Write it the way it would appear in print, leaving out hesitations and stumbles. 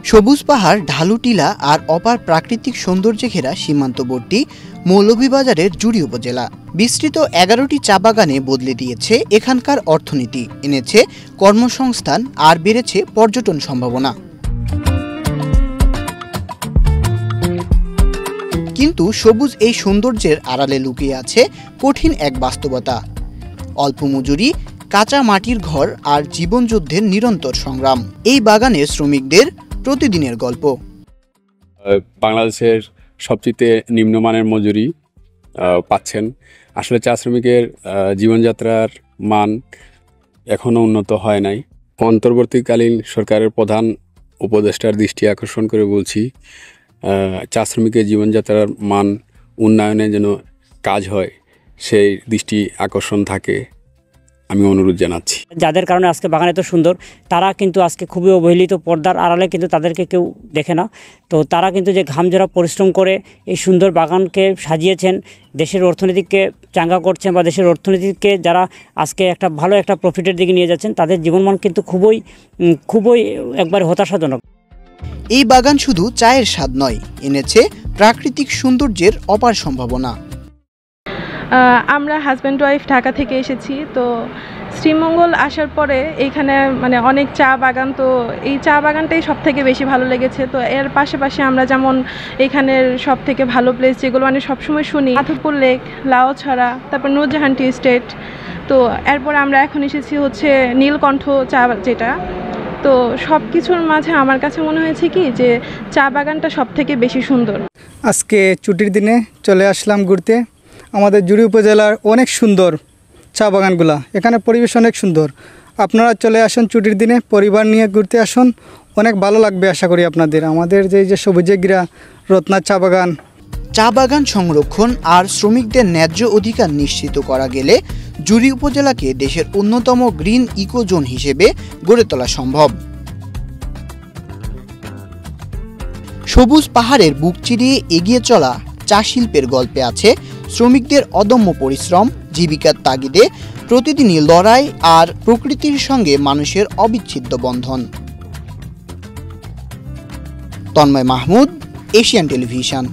সবুজ পাহাড়, ঢালু টিলা আর অপার প্রাকৃতিক সৌন্দর্যে ঘেরা সীমান্তবর্তী মৌলভীবাজারের জুড়ি উপজেলা বিস্তৃত 11টি চা বাগানে বদলে দিয়েছে এখানকার অর্থনীতি, এনেছে কর্মসংস্থান আর বেড়েছে পর্যটন সম্ভাবনা। কিন্তু সবুজ এই সৌন্দর্যের আড়ালে লুকিয়ে আছে কঠিন এক বাস্তবতা: অল্প মজুরি, কাঁচা মাটির ঘর আর জীবনযুদ্ধের নিরন্তর সংগ্রাম। এই বাগানের শ্রমিকদের প্রতিদিনের গল্প। বাংলাদেশের সবচেয়ে নিম্নমানের মজুরি পাচ্ছেন। আসলে চা শ্রমিকের জীবনযাত্রার মান এখনও উন্নত হয় নাই। অন্তর্বর্তীকালীন সরকারের প্রধান উপদেষ্টার দৃষ্টি আকর্ষণ করে বলছি, চা শ্রমিকের জীবনযাত্রার মান উন্নয়নে যেন কাজ হয়, সেই দৃষ্টি আকর্ষণ থাকে, আমি অনুরোধ জানাচ্ছি। যাদের কারণে আজকে বাগান এত সুন্দর, তারা কিন্তু আজকে খুবই অবহেলিত, পর্দার আড়ালে কিন্তু তাদেরকে কেউ দেখে না। তো তারা কিন্তু যে ঘামঝরা পরিশ্রম করে এই সুন্দর বাগানকে সাজিয়েছেন, দেশের অর্থনীতিকে চাঙ্গা করছেন বা দেশের অর্থনীতিকে যারা আজকে একটা ভালো একটা প্রফিটের দিকে নিয়ে যাচ্ছেন, তাদের জীবনমান কিন্তু খুবই একবার হতাশাজনক। এই বাগান শুধু চায়ের স্বাদ নয়, এনেছে প্রাকৃতিক সৌন্দর্যের অপার সম্ভাবনা। আমরা হাজব্যান্ড ওয়াইফ ঢাকা থেকে এসেছি। তো শ্রীমঙ্গল আসার পরে এইখানে অনেক চা বাগান, তো এই চা বাগানটাই সব থেকে বেশি ভালো লেগেছে। তো এর পাশাপাশি আমরা যেমন এখানের সব থেকে ভালো প্লেস যেগুলো সবসময় শুনি, মাধবপুর লেক, লাউছড়া, তারপর নূরজাহান টি এস্টেট। তো এরপর আমরা এখন এসেছি নীলকণ্ঠ চা, যেটা তো সব কিছুর মাঝে আমার কাছে মনে হয়েছে কি যে চা বাগানটা সব থেকে বেশি সুন্দর। আজকে ছুটির দিনে চলে আসলাম ঘুরতে। আমাদের জুড়ি উপজেলার অনেক সুন্দর চা বাগানগুলা, এখানে পরিবেশ অনেক সুন্দর। আপনারা চলে আসুন ছুটির দিনে, পরিবার নিয়ে ঘুরতে আসুন, অনেক ভালো লাগবে আশা করি আপনাদের। আমাদের যে সবুজে ঘেরা রত্না চা বাগান সংরক্ষণ আর শ্রমিকদের ন্যায্য অধিকার নিশ্চিত করা গেলে জুড়ি উপজেলাকে দেশের অন্যতম গ্রিন ইকো জোন হিসেবে গড়ে তোলা সম্ভব। সবুজ পাহাড়ের বুক চিরিয়ে এগিয়ে চলা চা শিল্পের গল্পে আছে শ্রমিকদের অদম্য পরিশ্রম, জীবিকার তাগিদে প্রতিদিনই লড়াই আর প্রকৃতির সঙ্গে মানুষের অবিচ্ছেদ্য বন্ধন। Tanmoy Mahmud, Asian television.